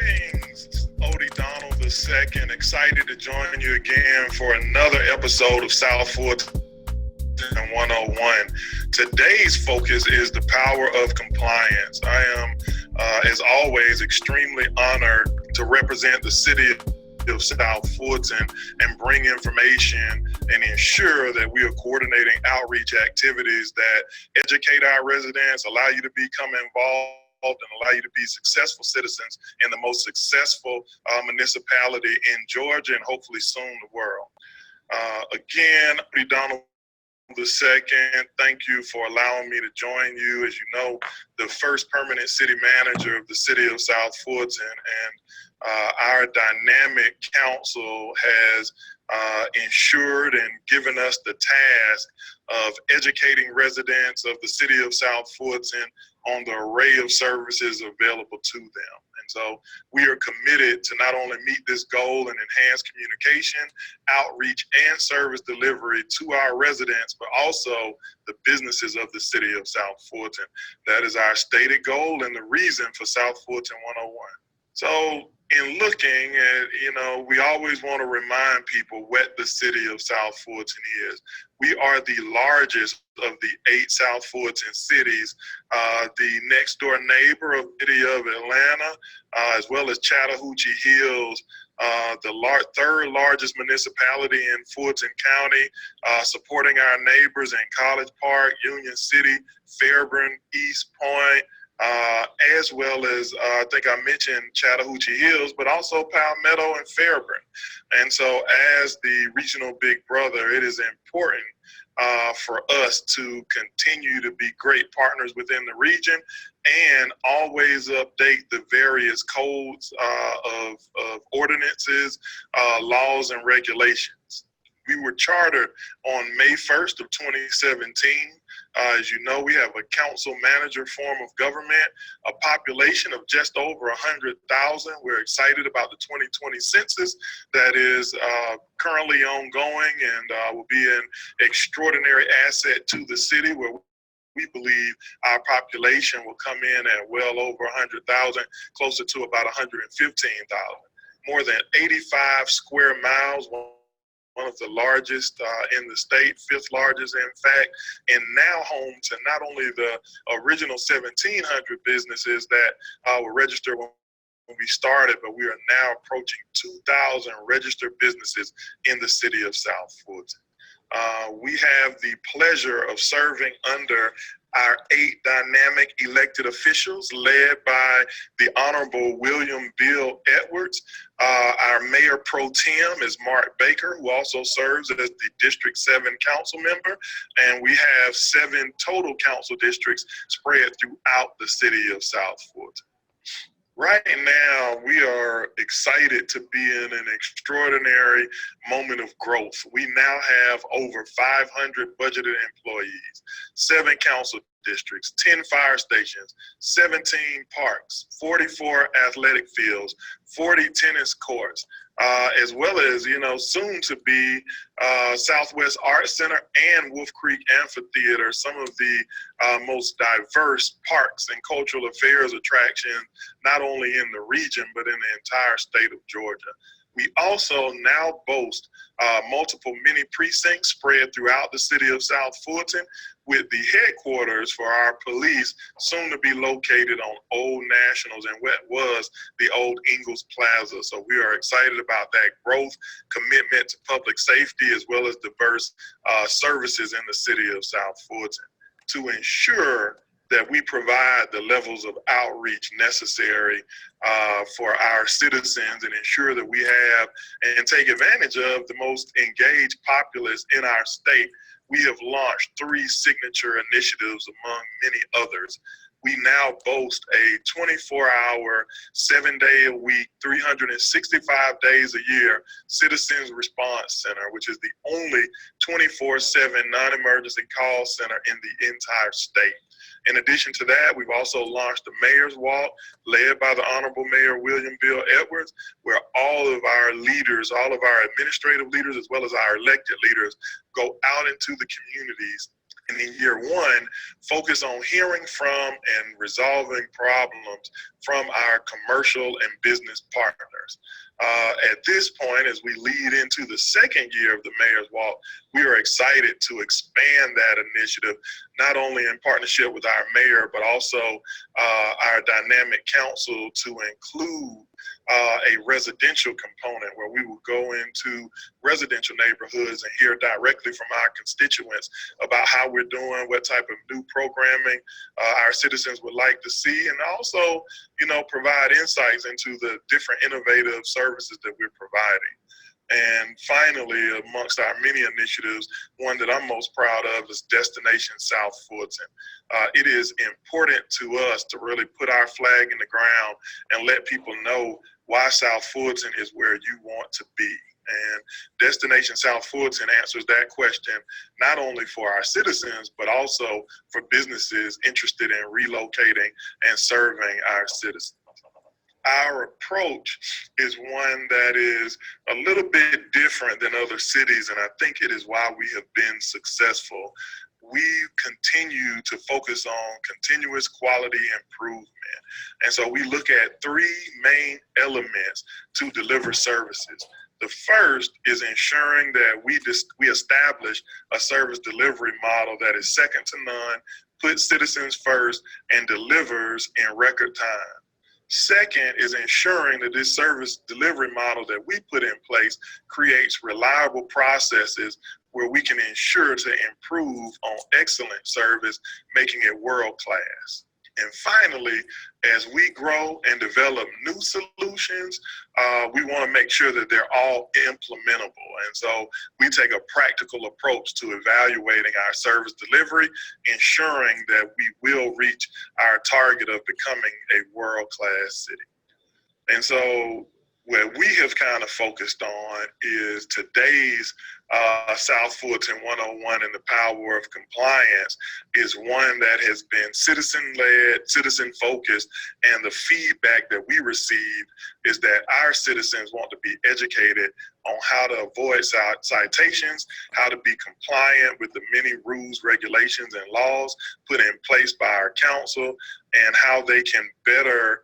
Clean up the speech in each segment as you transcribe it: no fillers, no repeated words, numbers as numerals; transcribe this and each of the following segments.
Greetings, Odie Donald II. Excited to join you again for another episode of South Fulton 101. Today's focus is the power of compliance. I am, as always, extremely honored to represent the city of South Fulton and bring information and ensure that we are coordinating outreach activities that educate our residents, allow you to become involved, and allow you to be successful citizens in the most successful municipality in Georgia and hopefully soon the world. Again, Donald II, thank you for allowing me to join you. As you know, the first permanent city manager of the city of South Fulton, and our dynamic council has ensured and given us the task of educating residents of the city of South Fulton on the array of services available to them. And so we are committed to not only meet this goal and enhance communication, outreach, and service delivery to our residents, but also the businesses of the city of South Fulton. That is our stated goal and the reason for South Fulton 101. So in looking at, we always want to remind people what the city of South Fulton is. We are the largest of the 8 South Fulton cities, the next door neighbor of the city of Atlanta, as well as Chattahoochee Hills, the third largest municipality in Fulton County, supporting our neighbors in College Park, Union City, Fairburn, East Point, as well as I think I mentioned Chattahoochee Hills, but also Palmetto and Fairburn. And so as the regional big brother, it is important for us to continue to be great partners within the region and always update the various codes of ordinances, laws, and regulations. We were chartered on May 1st of 2017. As you know, we have a council manager form of government, a population of just over 100,000. We're excited about the 2020 census that is currently ongoing and will be an extraordinary asset to the city, where we believe our population will come in at well over 100,000, closer to about 115,000. More than 85 square miles, one of the largest in the state, 5th largest in fact, and now home to not only the original 1,700 businesses that were registered when we started, but we are now approaching 2,000 registered businesses in the city of South Fulton. We have the pleasure of serving under our 8 dynamic elected officials led by the Honorable William Bill Edwards. Our Mayor Pro Tem is Mark Baker, who also serves as the District 7 council member. And we have 7 total council districts spread throughout the city of South Fulton. Right now, we are excited to be in an extraordinary moment of growth. We now have over 500 budgeted employees, 7 council districts, 10 fire stations, 17 parks, 44 athletic fields, 40 tennis courts, as well as, soon to be Southwest Arts Center and Wolf Creek Amphitheater, some of the most diverse parks and cultural affairs attractions, not only in the region, but in the entire state of Georgia. We also now boast multiple mini precincts spread throughout the city of South Fulton, with the headquarters for our police soon to be located on Old Nationals and what was the old Ingalls Plaza. So we are excited about that growth, commitment to public safety, as well as diverse services in the city of South Fulton to ensure that we provide the levels of outreach necessary for our citizens and ensure that we have and take advantage of the most engaged populace in our state. We have launched 3 signature initiatives among many others. We now boast a 24-hour, 7-day-a-week, 365 days a year Citizens Response Center, which is the only 24/7 non-emergency call center in the entire state. In addition to that, we've also launched the Mayor's Walk, led by the Honorable Mayor William Bill Edwards, where all of our leaders, all of our administrative leaders, as well as our elected leaders, go out into the communities in year one, focus on hearing from and resolving problems from our commercial and business partners. At this point, as we lead into the second year of the Mayor's Walk, we are excited to expand that initiative, not only in partnership with our mayor, but also our dynamic council to include a residential component where we will go into residential neighborhoods and hear directly from our constituents about how we're doing, what type of new programming our citizens would like to see, and also, provide insights into the different innovative services that we're providing. And finally, amongst our many initiatives, one that I'm most proud of is Destination South Fulton. It is important to us to really put our flag in the ground and let people know why South Fulton is where you want to be. And Destination South Fulton answers that question not only for our citizens, but also for businesses interested in relocating and serving our citizens. Our approach is one that is a little bit different than other cities, and I think it is why we have been successful. We continue to focus on continuous quality improvement. And so we look at three main elements to deliver services. The first is ensuring that we establish a service delivery model that is second to none, puts citizens first, and delivers in record time. Second is ensuring that this service delivery model that we put in place creates reliable processes where we can ensure to improve on excellent service, making it world-class. And finally, as we grow and develop new solutions, we want to make sure that they're all implementable. And so we take a practical approach to evaluating our service delivery, ensuring that we will reach our target of becoming a world-class city. And so what we have kind of focused on is today's South Fulton 101 and the power of compliance is one that has been citizen-led, citizen-focused, and the feedback that we receive is that our citizens want to be educated on how to avoid citations, how to be compliant with the many rules, regulations, and laws put in place by our council, and how they can better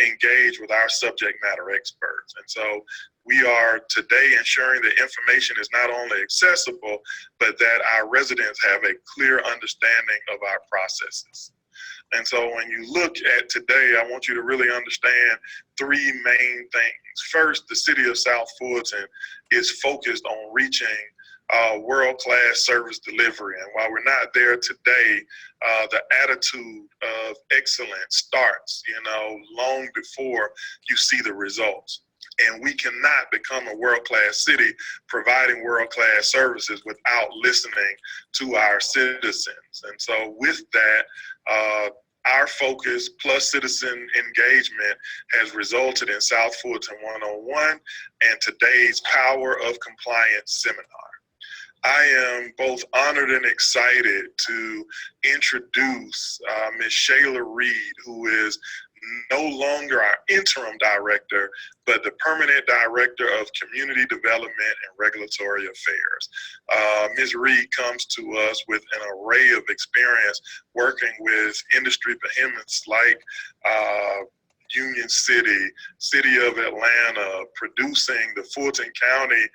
engage with our subject matter experts. And so we are today ensuring that information is not only accessible, but that our residents have a clear understanding of our processes. And so when you look at today, I want you to really understand three main things. First, the city of South Fulton is focused on reaching world-class service delivery. And while we're not there today, the attitude of excellence starts, long before you see the results. And we cannot become a world-class city providing world-class services without listening to our citizens. And so with that, our focus plus citizen engagement has resulted in South Fulton 101 and today's Power of Compliance seminar. I am both honored and excited to introduce Ms. Shayla Reed, who is no longer our interim director, but the permanent director of community development and regulatory affairs. Ms. Reed comes to us with an array of experience working with industry behemoths like Union City, City of Atlanta, producing the Fulton County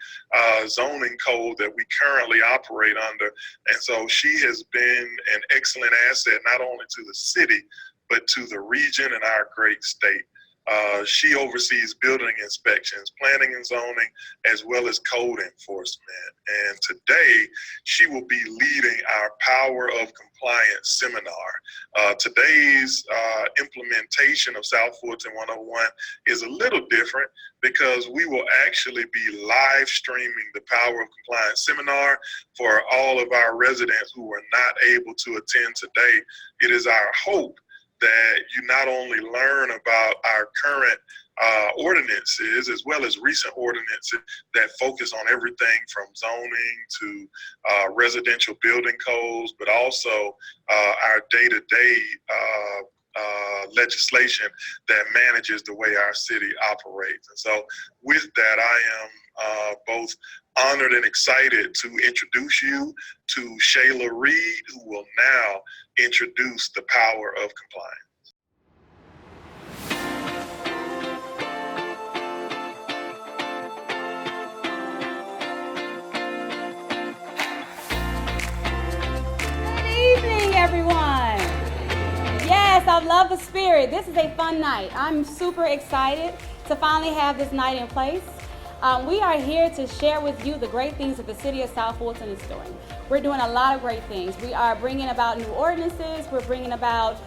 zoning code that we currently operate under. And so she has been an excellent asset, not only to the city, but to the region and our great state. She oversees building inspections, planning and zoning, as well as code enforcement. And today, she will be leading our Power of Compliance seminar. Today's implementation of South Fulton 101 is a little different because we will actually be live streaming the Power of Compliance seminar for all of our residents who were not able to attend today. It is our hope that you not only learn about our current ordinances as well as recent ordinances that focus on everything from zoning to residential building codes, but also our day-to-day legislation that manages the way our city operates. And so with that, I am both honored and excited to introduce you to Shayla Reed, who will now introduce the power of compliance. Everyone. Yes, I love the spirit. This is a fun night. I'm super excited to finally have this night in place. We are here to share with you the great things that the city of South Fulton is doing. We're doing a lot of great things. We are bringing about new ordinances. We're bringing about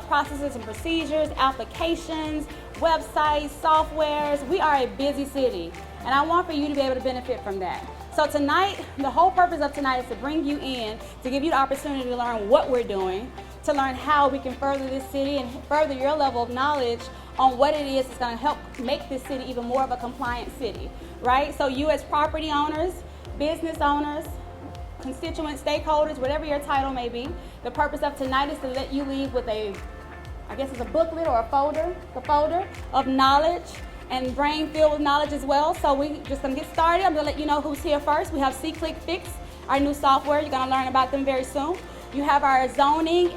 processes and procedures, applications, websites, softwares. We are a busy city, and I want for you to be able to benefit from that. So tonight, the whole purpose of tonight is to bring you in, to give you the opportunity to learn what we're doing, to learn how we can further this city and further your level of knowledge on what it is that's going to help make this city even more of a compliant city, right? So you as property owners, business owners, constituent stakeholders, whatever your title may be, the purpose of tonight is to let you leave with it's a booklet or a folder of knowledge and brain filled with knowledge as well. So we just gonna get started. I'm gonna let you know who's here first. We have C-Click Fix, our new software. You're gonna learn about them very soon. You have our zoning,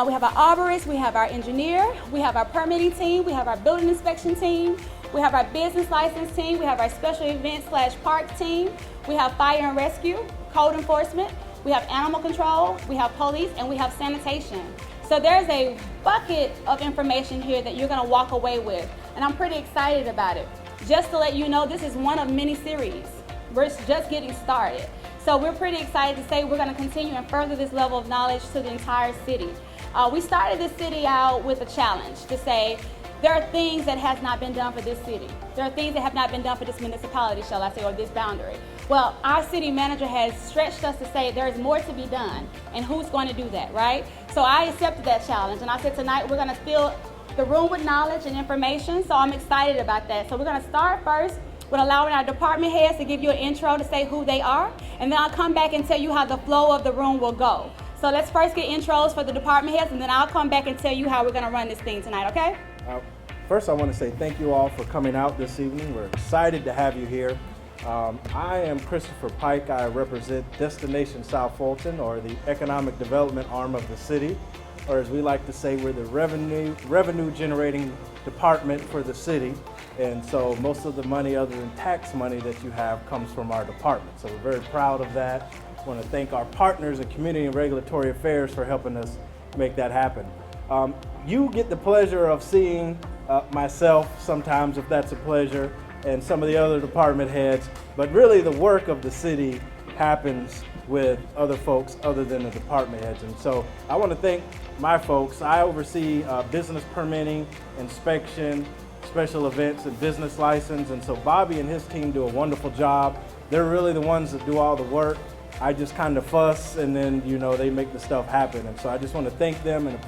we have our arborist, we have our engineer, we have our permitting team, we have our building inspection team, we have our business license team, we have our special event/park team, we have fire and rescue, code enforcement, we have animal control, we have police, and we have sanitation. So there's a bucket of information here that you're gonna walk away with, and I'm pretty excited about it. Just to let you know, this is one of many series. We're just getting started. So we're pretty excited to say we're gonna continue and further this level of knowledge to the entire city. We started this city out with a challenge to say, there are things that has not been done for this city. There are things that have not been done for this municipality, shall I say, or this boundary. Well, our city manager has stretched us to say there is more to be done, and who's going to do that, right? So I accepted that challenge, and I said tonight we're gonna fill the room with knowledge and information, so I'm excited about that. So we're gonna start first with allowing our department heads to give you an intro to say who they are, and then I'll come back and tell you how the flow of the room will go. So let's first get intros for the department heads, and then I'll come back and tell you how we're gonna run this thing tonight, okay? First, I want to say thank you all for coming out this evening. We're excited to have you here. I am Christopher Pike. I represent Destination South Fulton, or the economic development arm of the city, or as we like to say, we're the revenue generating department for the city. And so most of the money other than tax money that you have comes from our department. So we're very proud of that. I want to thank our partners in Community and Regulatory Affairs for helping us make that happen. You get the pleasure of seeing myself sometimes, if that's a pleasure, and some of the other department heads, but really the work of the city happens with other folks other than the department heads. And so I want to thank my folks. I oversee business permitting, inspection, special events, and business license. And so Bobby and his team do a wonderful job. They're really the ones that do all the work. I just kind of fuss, and then, they make the stuff happen. And so I just want to thank them and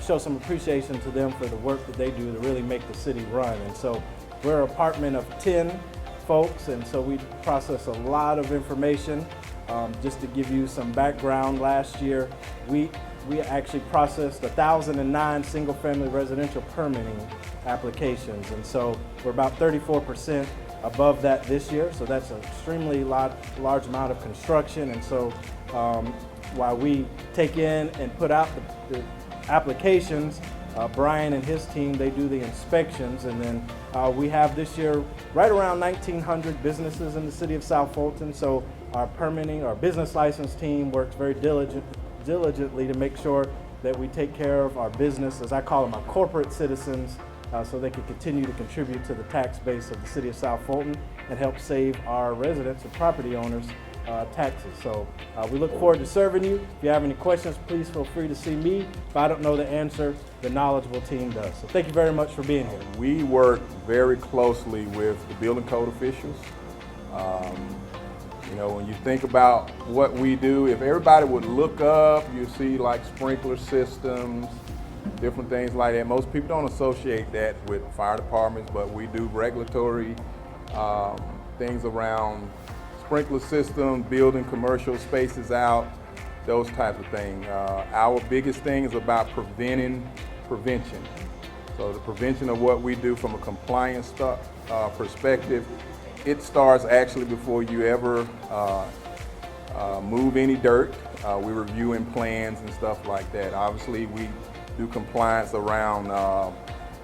show some appreciation to them for the work that they do to really make the city run. And so we're an apartment of 10 folks, and so we process a lot of information. Just to give you some background, last year we actually processed 1,009 single-family residential permitting applications, and so we're about 34% above that this year. So that's an extremely large amount of construction. And so while we take in and put out the applications, Brian and his team, they do the inspections, and then we have this year right around 1,900 businesses in the city of South Fulton. So our business license team works very diligently to make sure that we take care of our business, as I call them, our corporate citizens, so they can continue to contribute to the tax base of the city of South Fulton and help save our residents and property owners taxes. So we look forward to serving you. If you have any questions, please feel free to see me. If I don't know the answer, the knowledgeable team does. So thank you very much for being here. We work very closely with the building code officials. When you think about what we do, if everybody would look up, you see like sprinkler systems, different things like that. Most people don't associate that with fire departments, but we do regulatory things around sprinkler systems, building commercial spaces out, those types of things. Our biggest thing is about preventing prevention. So the prevention of what we do from a compliance perspective, it starts actually before you ever move any dirt. We're reviewing plans and stuff like that. Obviously, we do compliance around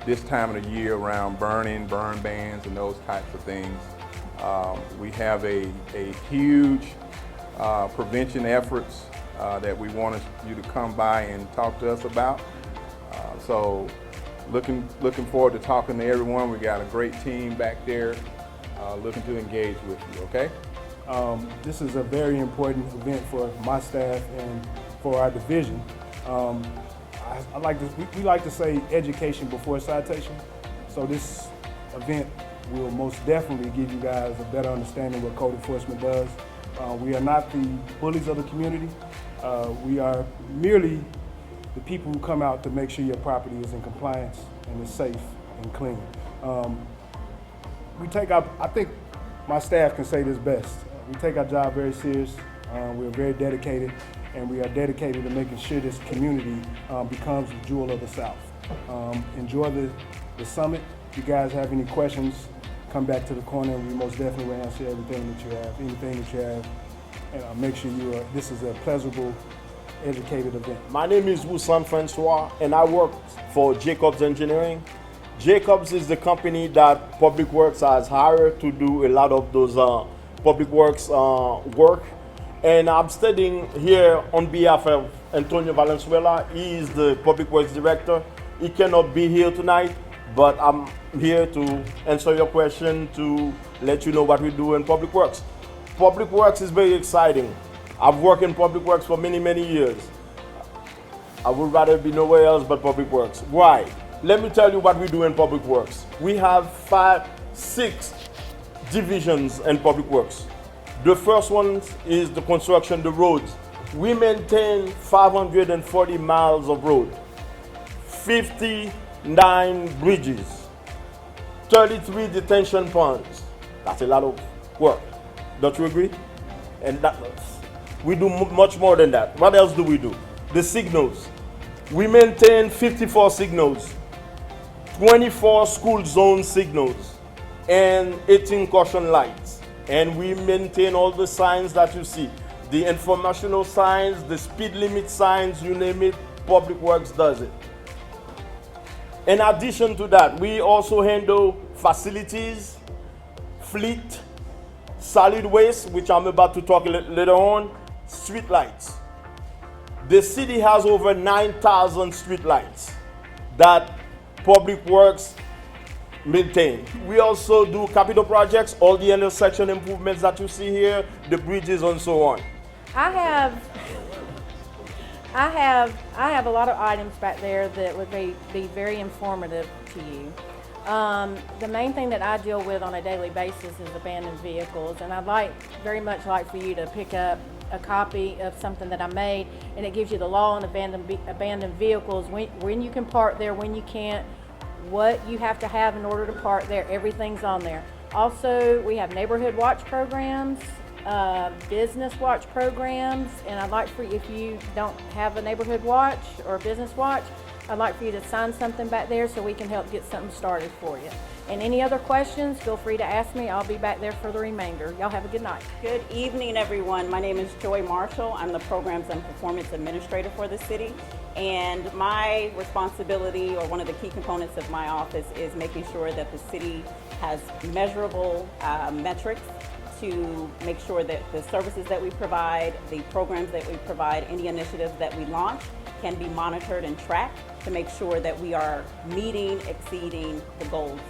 this time of the year around burn bans, and those types of things. We have a huge prevention efforts that we want you to come by and talk to us about. So looking forward to talking to everyone. We got a great team back there looking to engage with you, okay? This is a very important event for my staff and for our division. We like to say education before citation. So this event will most definitely give you guys a better understanding what code enforcement does. We are not the bullies of the community. We are merely the people who come out to make sure your property is in compliance and is safe and clean. I think my staff can say this best. We take our job very serious. We're very dedicated, and we are dedicated to making sure this community becomes the jewel of the South. Enjoy the summit. If you guys have any questions, come back to the corner, and we most definitely will answer anything that you have, and make sure this is a pleasurable, educated event. My name is Wusam Francois, and I work for Jacobs Engineering. Jacobs is the company that Public Works has hired to do a lot of those Public Works work. And I'm studying here on behalf of Antonio Valenzuela. He is the Public Works Director. He cannot be here tonight, but I'm here to answer your question, to let you know what we do in Public Works. Public Works is very exciting. I've worked in Public Works for many, many years. I would rather be nowhere else but Public Works. Why? Let me tell you what we do in Public Works. We have 6 divisions in Public Works. The first one is the construction, the roads. We maintain 540 miles of road, 59 bridges, 33 detention ponds. That's a lot of work. Don't you agree? And we do much more than that. What else do we do? The signals. We maintain 54 signals, 24 school zone signals, and 18 caution lights. And we maintain all the signs that you see. The informational signs, the speed limit signs, you name it, Public Works does it. In addition to that, we also handle facilities, fleet, solid waste, which I'm about to talk later on, street lights. The city has over 9,000 street lights that Public Works maintain. We also do capital projects, all the intersection improvements that you see here, the bridges and so on. I have a lot of items back there that would be very informative to you. The main thing that I deal with on a daily basis is abandoned vehicles, and I'd very much like for you to pick up a copy of something that I made, and it gives you the law on abandoned vehicles, when you can park there, when you can't, what you have to have in order to park there. Everything's on there. Also, we have neighborhood watch programs, business watch programs, and I'd like for you, if you don't have a neighborhood watch or a business watch, I'd like for you to sign something back there so we can help get something started for you. And any other questions, feel free to ask me. I'll be back there for the remainder. Y'all have a good night. Good evening, everyone. My name is Joy Marshall. I'm the Programs and Performance Administrator for the city. And my responsibility, or one of the key components of my office, is making sure that the city has measurable metrics to make sure that the services that we provide, the programs that we provide, any initiatives that we launch can be monitored and tracked to make sure that we are meeting, exceeding the goals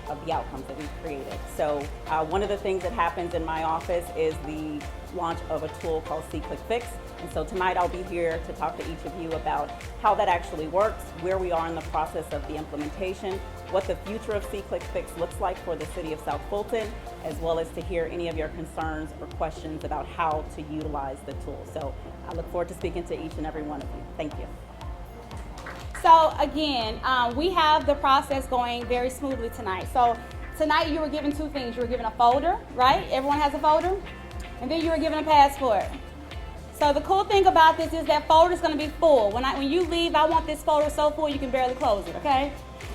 of the outcomes that we've created. So one of the things that happens in my office is the launch of a tool called SeeClickFix. And so tonight I'll be here to talk to each of you about how that actually works, where we are in the process of the implementation, what the future of SeeClickFix looks like for the city of South Fulton, as well as to hear any of your concerns or questions about how to utilize the tool. So I look forward to speaking to each and every one of you. Thank you. So again, we have the process going very smoothly tonight. So tonight you were given 2 things. You were given a folder, right? Everyone has a folder. And then you were given a passport. So the cool thing about this is that folder is going to be full. When you leave, I want this folder so full you can barely close it, okay?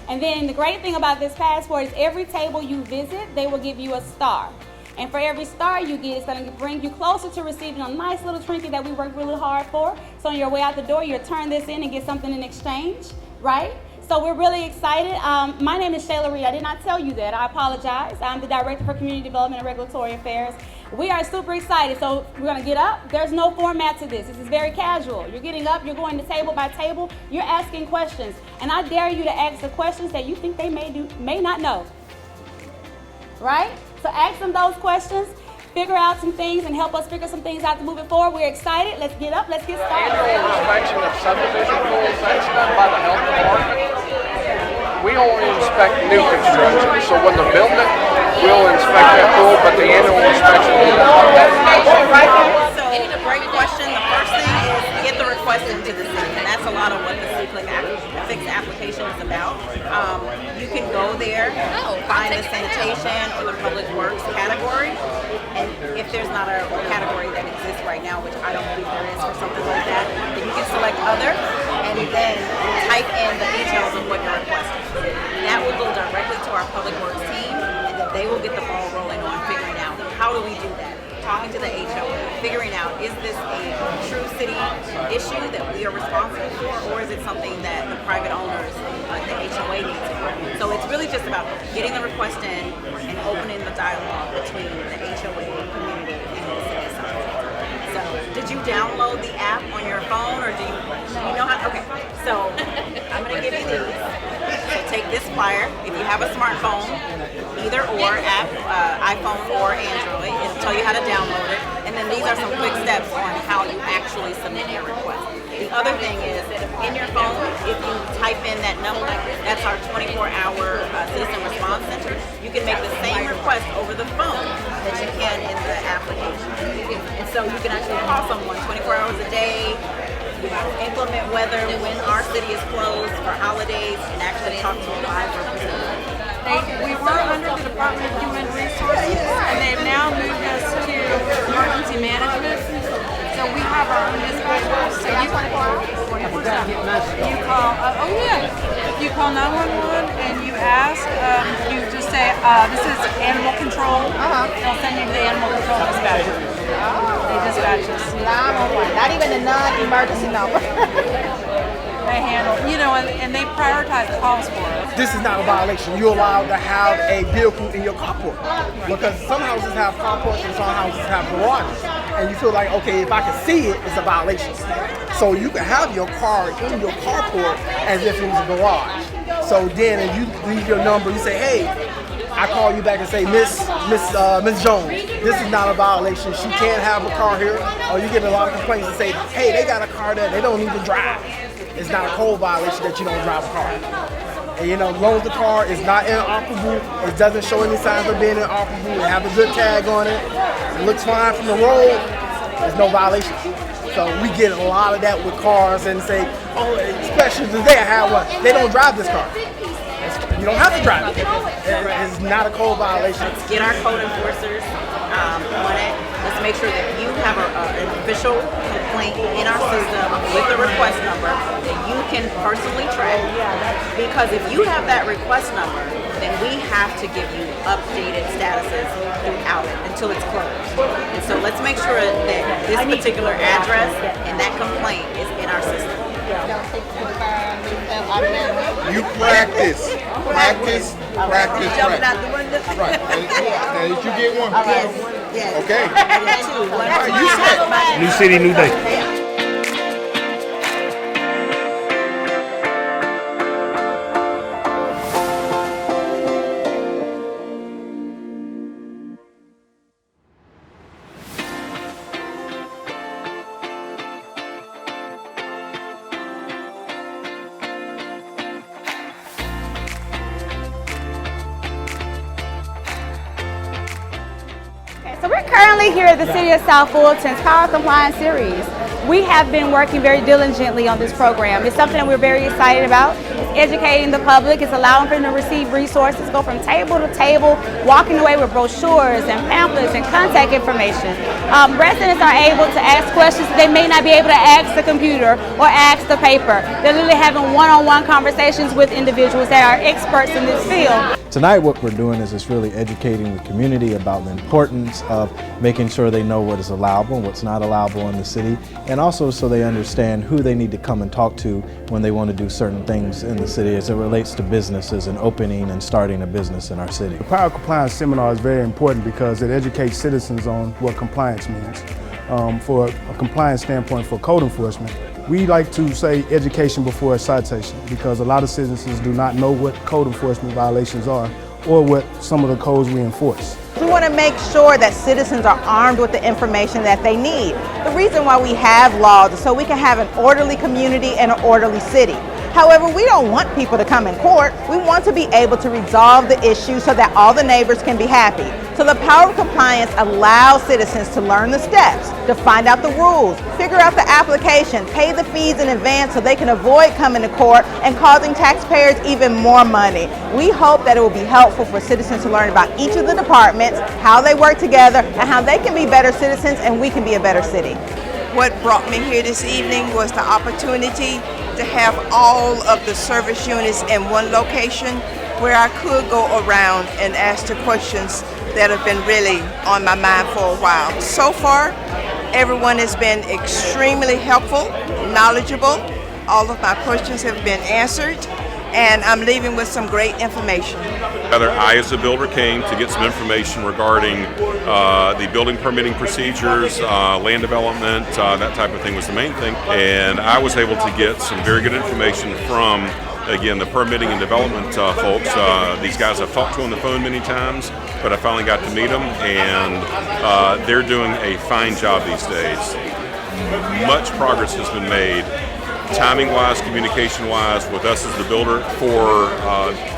And then the great thing about this passport is every table you visit, they will give you a star. And for every star you get, it's going to bring you closer to receiving a nice little trinket that we worked really hard for. So on your way out the door, you'll turn this in and get something in exchange, right? So we're really excited. My name is Shayla Reed. I did not tell you that. I apologize. I'm the Director for Community Development and Regulatory Affairs. We are super excited. So we're going to get up. There's no format to this. This is very casual. You're getting up. You're going to table by table. You're asking questions. And I dare you to ask the questions that you think they may not know. Right? So ask them those questions. Figure out some things and help us figure some things out to move it forward. We're excited. Let's get up. Let's get started. Annual inspection of subdivision rules, that's done by the health department. We only inspect new construction, so when they're building it, we'll inspect that pool, but the annual inspection will be done by that. So, a great question. The first thing is get the request into the city, and that's a lot of what the C-Click Fix application is about. You can go there, find the sanitation or the public works category, and if there's not a category that exists right now, which I don't believe there is for something like that, then you can select other, and then type in the details of what you're requesting. That will go directly to our public works team, and then they will get the ball rolling on figuring out how do we do that. Talking to the HOA, figuring out, is this a true city issue that we are responsible for, or is it something that the private owners, like the HOA, needs to do? So it's really just about getting the request in and opening the dialogue between the HOA community and the city side. So, did you download the app on your phone, or do you know how? Okay, so I'm going to give you these. So take this flyer. If you have a smartphone, either or app, iPhone or Android, it'll tell you how to download it. And then these are some quick steps on how you actually submit your request. The other thing is, in your phone, if you type in that number, that's our 24-hour citizen response center. You can make the same request over the phone that you can in the application. And so you can actually call someone 24 hours a day, implement weather when our city is closed for holidays, and actually talk to a live representative. We were under the Department of Human Resources, and they've now moved us to emergency management. So we have our own dispatchers. So you call, you call 911 and you ask, you just say, this is animal control. They'll send you to the animal control dispatcher. They dispatch us. 911, not even a non-emergency number. They handle, and they prioritize calls for us. This is not a violation. You're allowed to have a vehicle in your carport, because some houses have carports and some houses have garages, and you feel like, okay, if I can see it, it's a violation. So you can have your car in your carport as if it was a garage. So then if you leave your number, you say, hey, I call you back and say, Miss Jones, this is not a violation. She can't have a car here. Or you get a lot of complaints and say, hey, they got a car that they don't even drive. It's not a code violation that you don't drive a car. And as long as the car is not inoperable, it doesn't show any signs of being inoperable, it have a good tag on it, it looks fine from the road, there's no violation. So we get a lot of that with cars and say, oh, especially today I had one, they don't drive this car. You don't have to drive it. It's not a code violation. Let's get our code enforcers on it. Let's make sure that you have an official complaint in our system with the request number that you can personally track. Because if you have that request number, then we have to give you updated statuses throughout it until it's closed. And so let's make sure that this particular address and that complaint is in our system. You practice. Jumping out the window. Right. Now, did you get one? Yes. Okay. I got two. One All right, you set. New city, new day. currently here at the City of South Fulton's Power Compliance Series. We have been working very diligently on this program. It's something that we're very excited about. It's educating the public. It's allowing them to receive resources, go from table to table, walking away with brochures and pamphlets and contact information. Residents are able to ask questions that they may not be able to ask the computer or ask the paper. They're literally having one-on-one conversations with individuals that are experts in this field. Tonight what we're doing is just really educating the community about the importance of making sure they know what is allowable and what's not allowable in the city, and also so they understand who they need to come and talk to when they want to do certain things in the city as it relates to businesses and opening and starting a business in our city. The Power Compliance Seminar is very important because it educates citizens on what compliance means. For a compliance standpoint for code enforcement, we like to say education before a citation because a lot of citizens do not know what code enforcement violations are or what some of the codes we enforce. We want to make sure that citizens are armed with the information that they need. The reason why we have laws is so we can have an orderly community and an orderly city. However, we don't want people to come in court. We want to be able to resolve the issue so that all the neighbors can be happy. So the Power of Compliance allows citizens to learn the steps, to find out the rules, figure out the application, pay the fees in advance so they can avoid coming to court and causing taxpayers even more money. We hope that it will be helpful for citizens to learn about each of the departments, how they work together, and how they can be better citizens and we can be a better city. What brought me here this evening was the opportunity to have all of the service units in one location where I could go around and ask the questions that have been really on my mind for a while. So far, everyone has been extremely helpful, knowledgeable. All of my questions have been answered, and I'm leaving with some great information. I, as a builder, came to get some information regarding the building permitting procedures, land development, that type of thing was the main thing. And I was able to get some very good information from, again, the permitting and development folks. These guys I've talked to on the phone many times, but I finally got to meet them, and they're doing a fine job these days. Much progress has been made, timing-wise, communication-wise, with us as the builder for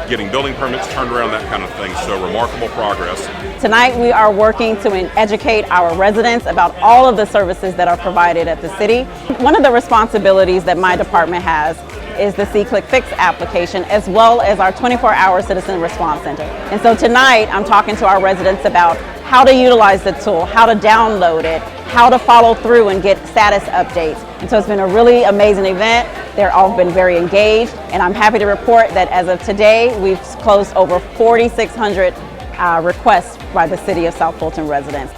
getting building permits turned around, that kind of thing. So remarkable progress. Tonight we are working to educate our residents about all of the services that are provided at the city. One of the responsibilities that my department has is the See-Click-Fix application, as well as our 24-hour Citizen Response Center. And so tonight I'm talking to our residents about how to utilize the tool, how to download it, how to follow through and get status updates. And so it's been a really amazing event. They're all been very engaged, and I'm happy to report that as of today, we've closed over 4,600 requests by the City of South Fulton residents.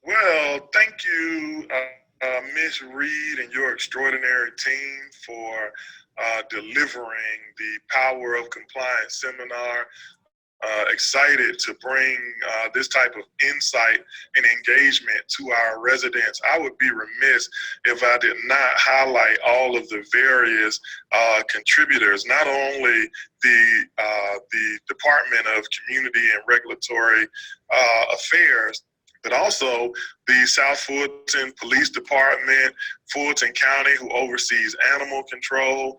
Well, thank you, Ms. Reed and your extraordinary team for delivering the Power of Compliance seminar. Excited to bring this type of insight and engagement to our residents. I would be remiss if I did not highlight all of the various contributors, not only the Department of Community and Regulatory Affairs, but also the South Fulton Police Department, Fulton County, who oversees animal control,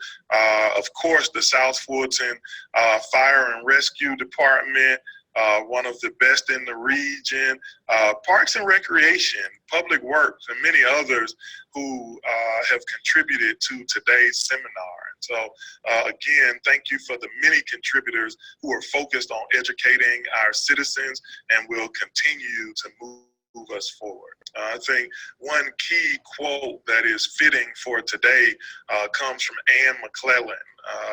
of course, the South Fulton Fire and Rescue Department, one of the best in the region, Parks and Recreation, Public Works, and many others who have contributed to today's seminar. So again, thank you for the many contributors who are focused on educating our citizens and will continue to move us forward. I think one key quote that is fitting for today comes from Anne McClellan,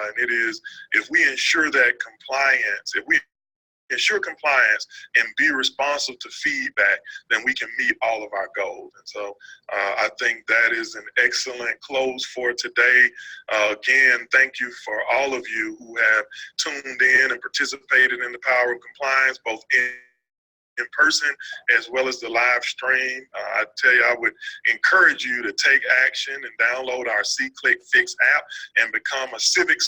and it is, if we ensure that compliance, if we ensure compliance and be responsive to feedback, then we can meet all of our goals. And so I think that is an excellent close for today. Again, thank you for all of you who have tuned in and participated in the Power of Compliance, both in person as well as the live stream. I tell you, I would encourage you to take action and download our See-Click-Fix app and become a civic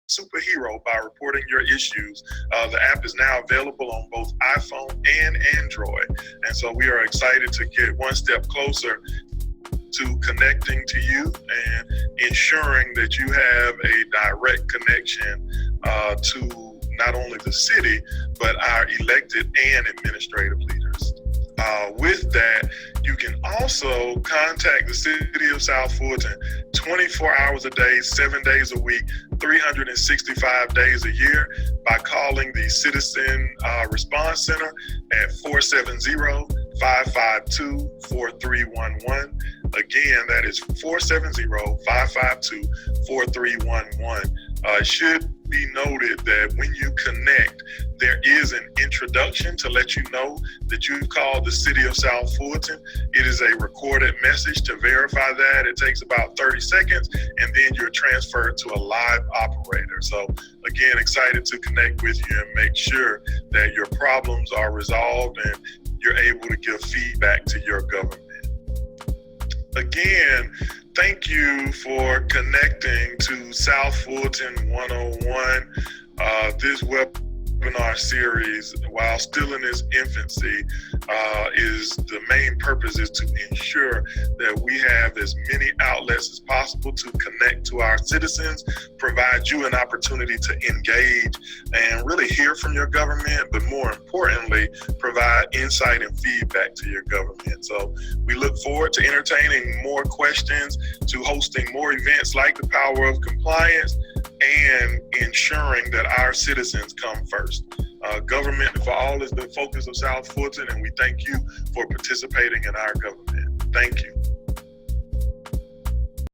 superhero by reporting your issues. The app is now available on both iPhone and Android. And so we are excited to get one step closer to connecting to you and ensuring that you have a direct connection to not only the city, but our elected and administrative leaders. With that, you can also contact the City of South Fulton 24 hours a day, 7 days a week, 365 days a year by calling the Citizen Response Center at 470-552-4311. Again, that is 470-552-4311. It should be noted that when you connect, there is an introduction to let you know that you've called the City of South Fulton. It is a recorded message. To verify that, it takes about 30 seconds, and then you're transferred to a live operator. So again, excited to connect with you and make sure that your problems are resolved and you're able to give feedback to your government. Again, thank you for connecting to South Fulton 101. This webinar series, while still in its infancy, is the main purpose is to ensure that we have as many outlets as possible to connect to our citizens, provide you an opportunity to engage and really hear from your government, but more importantly, provide insight and feedback to your government. So we look forward to entertaining more questions, to hosting more events like the Power of Compliance, and ensuring that our citizens come first. Government for all is the focus of South Fulton, and we thank you for participating in our government. Thank you.